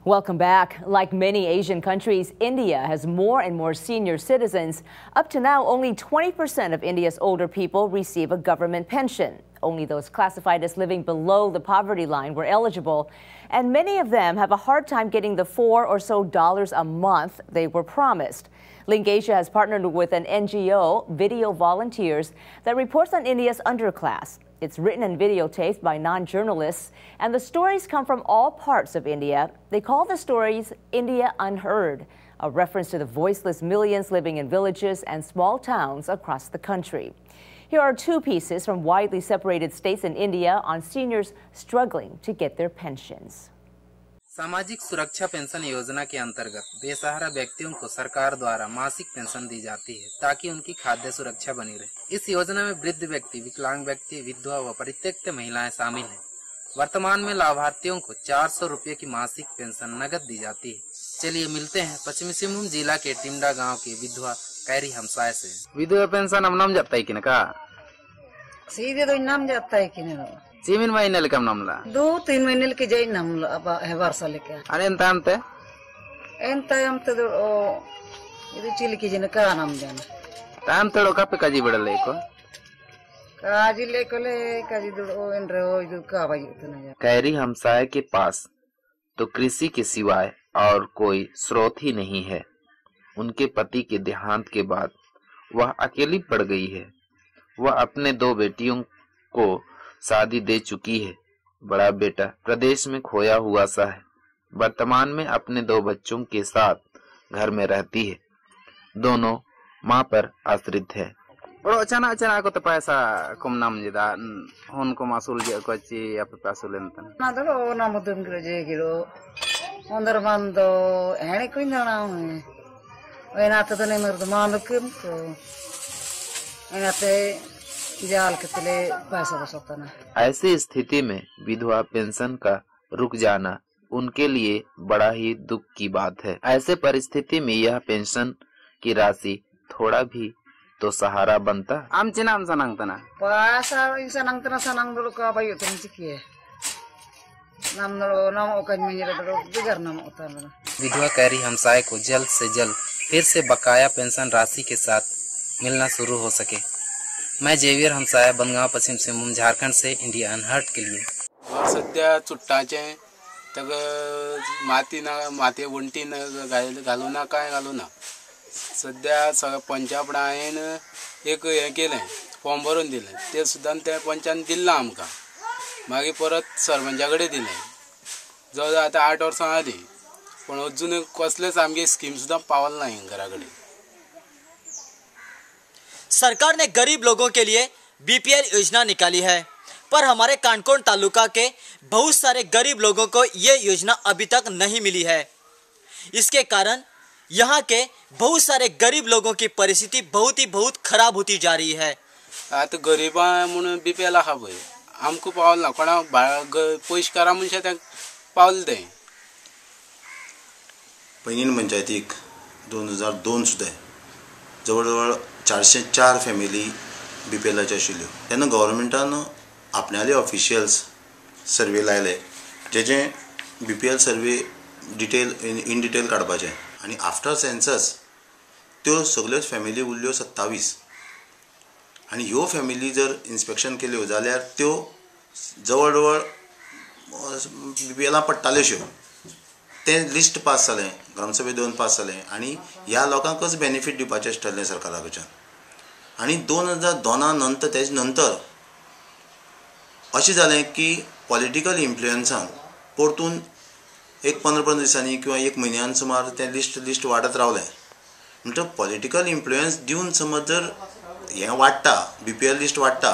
Welcome back. Like many Asian countries, India has more and more senior citizens. Up to now, only 20% of India's older people receive a government pension. Only those classified as living below the poverty line were eligible, and many of them have a hard time getting the $4 or so a month they were promised. LinkAsia has partnered with an NGO, Video Volunteers, that reports on India's underclass. It's written and videotaped by non-journalists, and the stories come from all parts of India. They call the stories India Unheard, a reference to the voiceless millions living in villages and small towns across the country. Here are two pieces from widely separated states in India on seniors struggling to get their pensions. सामाजिक सुरक्षा pension योजना के अंतर्गत बेसहारा व्यक्तियों को सरकार द्वारा मासिक पेंशन दी जाती है ताकि उनकी खाद्य सुरक्षा बनी रहे। इस योजना में वृद्ध व्यक्ति, विकलांग व्यक्ति, विधवा व परित्यक्त महिलाएं शामिल हैं। वर्तमान में लाभार्थियों को 400 रुपये की मासिक पेंशन नगद दी जाती है। चलिए मिलते हैं पश्चिमी सिंहभूम जिला के टिमडा गाँव की विधवा कैरी हमसाय से। विधवा पेंशन अब नाम जाता है कि ना? सीधे तो नाम जाता है कि नहीं? 6 महीने कम नामला 2-3 महीने के जाई नामला अब है वर्ष लेके अरे एंते तो ಇದು ಚಿಲಿಕಿಜಿನ ಕಾನಂ ಜನ टाइम तड़ो का पे काजी बड़ले को काजी लेकोले काजी दुडो एनरे ओ इदु का बायुतन कैरी हमसाय के पास तो कृषि के सिवाय और कोई स्रोत ही नहीं है। उनके पति के देहांत के बाद वह अकेली पड़ गई है। वह अपने 2 बेटियों को शादी दे चुकी है। बड़ा बेटा प्रदेश में खोया हुआ सा है। वर्तमान में अपने 2 बच्चों के साथ घर में रहती है। दोनों माँ पर आश्रित है। बड़ो अचानक को तो पैसा कम नाम जिदा उनको मासूल जे को ची या पैसा लेनतन ना तो ना मुदुन ग्रजे गिरो अंदर बंदो हेणे कोई ना एना तो ने मर्द मान कम को एना ते जाल के तले पैसा बसता ना। ऐसी स्थिति में विधवा पेंशन का रुक जाना उनके लिए बड़ा ही दुख की बात है। ऐसे परिस्थिति में यह पेंशन की राशि थोड़ा भी तो सहारा बनता। आमचे नाम सनांगतना पैसा सनांगतना सनांग दलो का बायो तुम चिकिए नाम दलो नाम ओकज मंजिरा दलो बिगर नाम होता है। विधवा कैरी हमसाय को जल्द से जल्द फिर से बकाया पेंशन राशि के साथ मिलना शुरू हो सके। मैं जेवियर हमसाय बनगांव पश्चिम सिंहभूम झारखंड से इंडिया अनहर्ड के लिए। सध्या चुट्टाचे तक माती वंटी घालू ना काय घालू ना सध्या सगळ्या पंचापडायन एक हे केलें फॉर्म भरून दिलें ते सुद्दां त्या पंचान दिल्ला आमकां मागीर परत सरपंचा कडेन दिलें जवळ आतां 8 वर्सां जाली पण अजून कसलेच आमगे स्कीम सुद्दां पावल ना घरा कडेन। सरकार ने गरीब लोगों के लिए बीपीएल योजना निकाली है, पर हमारे कानकोण तालुका के बहुत सारे गरीब लोगों को ये योजना अभी तक नहीं मिली है। इसके कारण यहाँ के बहुत सारे गरीब लोगों की परिस्थिति बहुत खराब होती जा रही है। आता गरीबा म्हणून बीपीएल आहा पळय आमकां पावल ना कोणा पयशे करा मनशा तांकां पावल तें। पैंगीण पंचायतीक 2002 सुद्दां जवळ जवळ 404 फॅमिली बीपीएलाच्यो आशिल्ल्यो। तेन्ना गव्हर्मेंटान आपणाले ऑफिशियल्स सर्वे लायले जेचे BPL survey detail in detail काडपाचें आनी आफ्टर सेन्सस त्यो सगळ्योच फॅमिली उरल्यो 27 आनी ह्यो फॅमिली जर इन्स्पेक्शन केल्यो जाल्यार त्यो जवळ जवळ बीपीएलां पडटाल्योश्यो। तें लिस्ट पास जालें, ग्रामसभे 2 पास जालें आनी ह्या लोकांकच बेनिफीट दिवपाचें आसतालें सरकारा कडच्यान। आनी 2002 नंतर तेजे नंतर अशें जालें की पॉलिटिकल इन्फ्लुएन्सान परतून एक 15 दिसांनी किंवा 1 म्हयन्यान सुमार तें लिस्ट वाडत रावलें। म्हणटकीर पॉलिटिकल इन्फ्लुएन्स दिवन समज जर हें वाडटा बीपीएल लिस्ट वाडटा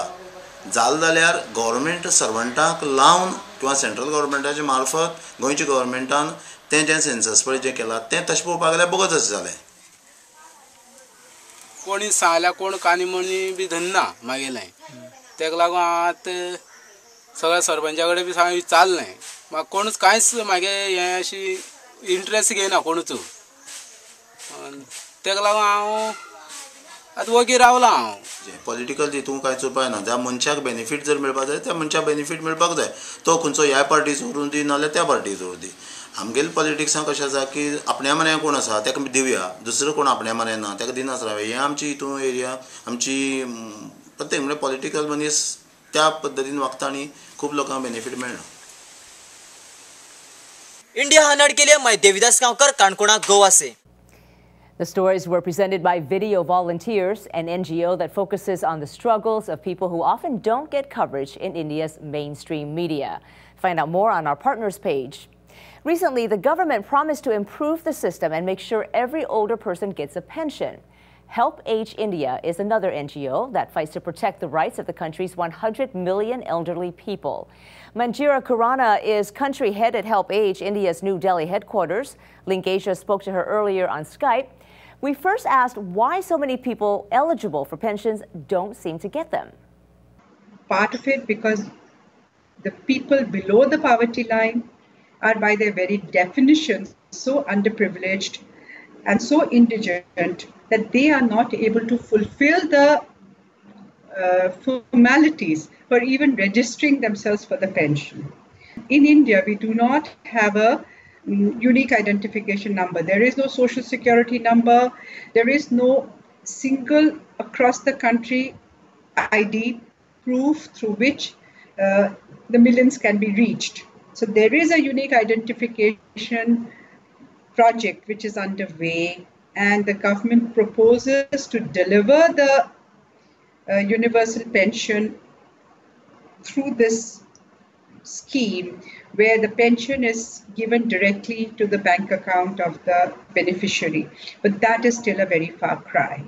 जाल जाल्यार गव्हर्मेंट सर्वंटाक लावन किंवा सेंट्रल गव्हर्मेंटाचे मार्फत गोंयच्या गव्हर्मेंटान तें जें सेन्सस पळय जें केलां तें तशें पळोवपाक गेल्यार बोगस अशें जालें। कोणी सांगल्यार कोण कानी मणी बी धरना मागेलें तेका लागून आतां सगळ्या सरपंचा कडेन बी सांग विचारलें म्हाका कोणूच कांयच मागे हें अशी इंट्रस्ट घेयना कोणूच तेका लागून हांव आतां वगीर रावला। हांव पॉलिटिकल हितून कांयच उपाय ना। ज्या मनशाक बेनिफीट जर मेळपाक जाय त्या मनशाक बेनिफीट मेळपाक जाय। तो खंयचो ह्या पार्टीचो व्हरून दी नाल्यार त्या पार्टीचो व्हरून दी। आमगेले पॉलिटिक्सां कशें आसा की आपण्या मनाय कोण आसा ताका दिवया, दुसरो कोण आपण्या मनाय ना ताका दिनाच रावया, हें आमची हितून एरिया आमची प्रत्येक म्हणजे पॉलिटिकल मनीस त्या पद्दतीन वागता आनी खूब लोकांक बेनिफीट मेळना. इंडिया अनहर्ड के लिए मैं देविदास गांवकर, काणकोणा, गोवा से. The stories were presented by Video Volunteers, an NGO that focuses on the struggles of people who often don't get coverage in India's mainstream media. Find out more on our partners page. Recently, the government promised to improve the system and make sure every older person gets a pension. Help Age India is another NGO that fights to protect the rights of the country's 100 million elderly people. Manjira Khurana is country head at Help Age India's New Delhi headquarters. LinkAsia spoke to her earlier on Skype. We first asked why so many people eligible for pensions don't seem to get them. Part of it because the people below the poverty line are by their very definition so underprivileged and so indigent that they are not able to fulfill the formalities for even registering themselves for the pension. In India, we do not have a unique identification number. There is no social security number. There is no single across the country ID proof through which the millions can be reached. So there is a unique identification project which is underway, and the government proposes to deliver the universal pension through this scheme, where the pension is given directly to the bank account of the beneficiary. But that is still a very far cry.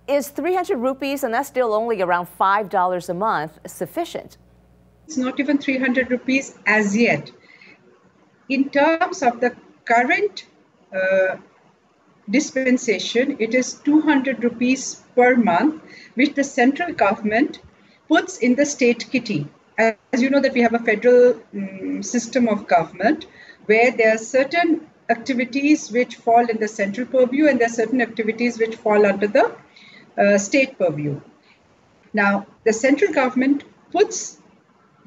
Is 300 rupees, and that's still only around $5 a month, sufficient? It's not even 300 rupees as yet. In terms of the current dispensation, it is 200 rupees per month, which the central government puts in the state kitty. As you know that we have a federal system of government where there are certain activities which fall in the central purview and there are certain activities which fall under the state purview. Now, the central government puts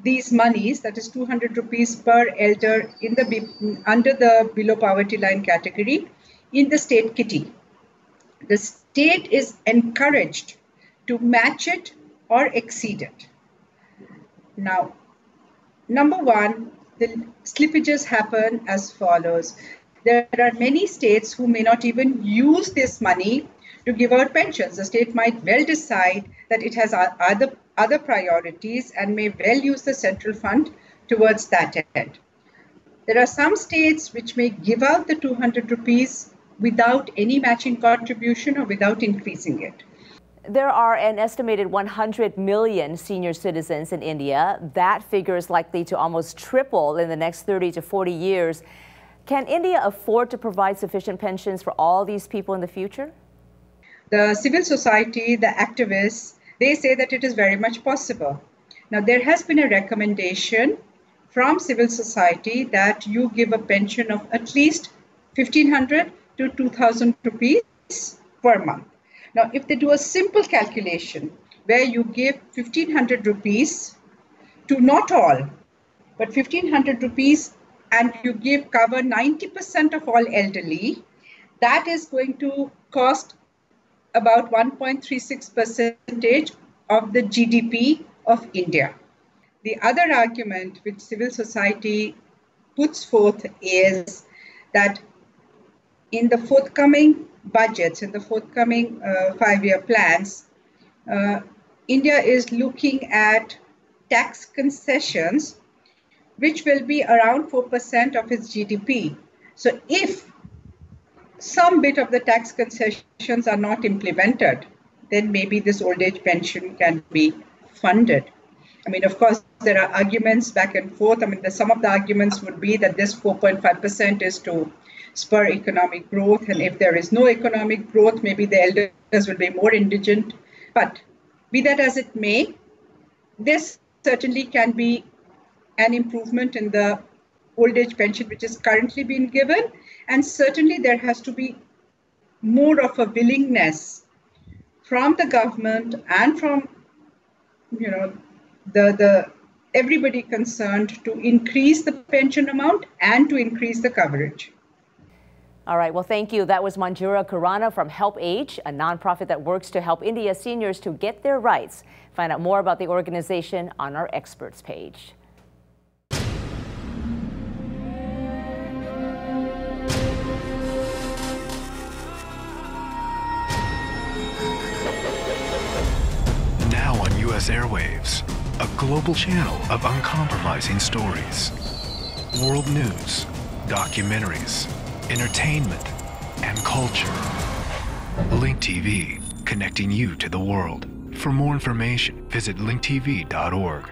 these monies, that is 200 rupees per elder in the under the below poverty line category, in the state kitty. The state is encouraged to match it or exceed it. Now, number one, the slippages happen as follows. There are many states who may not even use this money to give out pensions. The state might well decide that it has other priorities and may well use the central fund towards that end. There are some states which may give out the 200 rupees without any matching contribution or without increasing it. There are an estimated 100 million senior citizens in India. That figure is likely to almost triple in the next 30 to 40 years. Can India afford to provide sufficient pensions for all these people in the future? The civil society, the activists, they say that it is very much possible. Now, there has been a recommendation from civil society that you give a pension of at least 1,500 to 2,000 rupees per month. Now, if they do a simple calculation where you give 1,500 rupees to not all, but 1,500 rupees and you give cover 90% of all elderly, that is going to cost about 1.36% of the GDP of India. The other argument which civil society puts forth is that in the forthcoming budgets, in the forthcoming 5-year plans, India is looking at tax concessions, which will be around 4% of its GDP. So if some bit of the tax concessions are not implemented, then maybe this old age pension can be funded. I mean, of course, there are arguments back and forth. I mean, some of the arguments would be that this 4.5% is to spur economic growth, and if there is no economic growth, maybe the elders will be more indigent. But be that as it may, this certainly can be an improvement in the old age pension which is currently being given, and certainly there has to be more of a willingness from the government and from the everybody concerned to increase the pension amount and to increase the coverage. All right, well, thank you. That was Manjira Khurana from Help Age, a nonprofit that works to help India's seniors to get their rights. Find out more about the organization on our experts page. Now on U.S. airwaves, a global channel of uncompromising stories, world news, documentaries, entertainment, and culture. Link TV, connecting you to the world. For more information, visit linktv.org.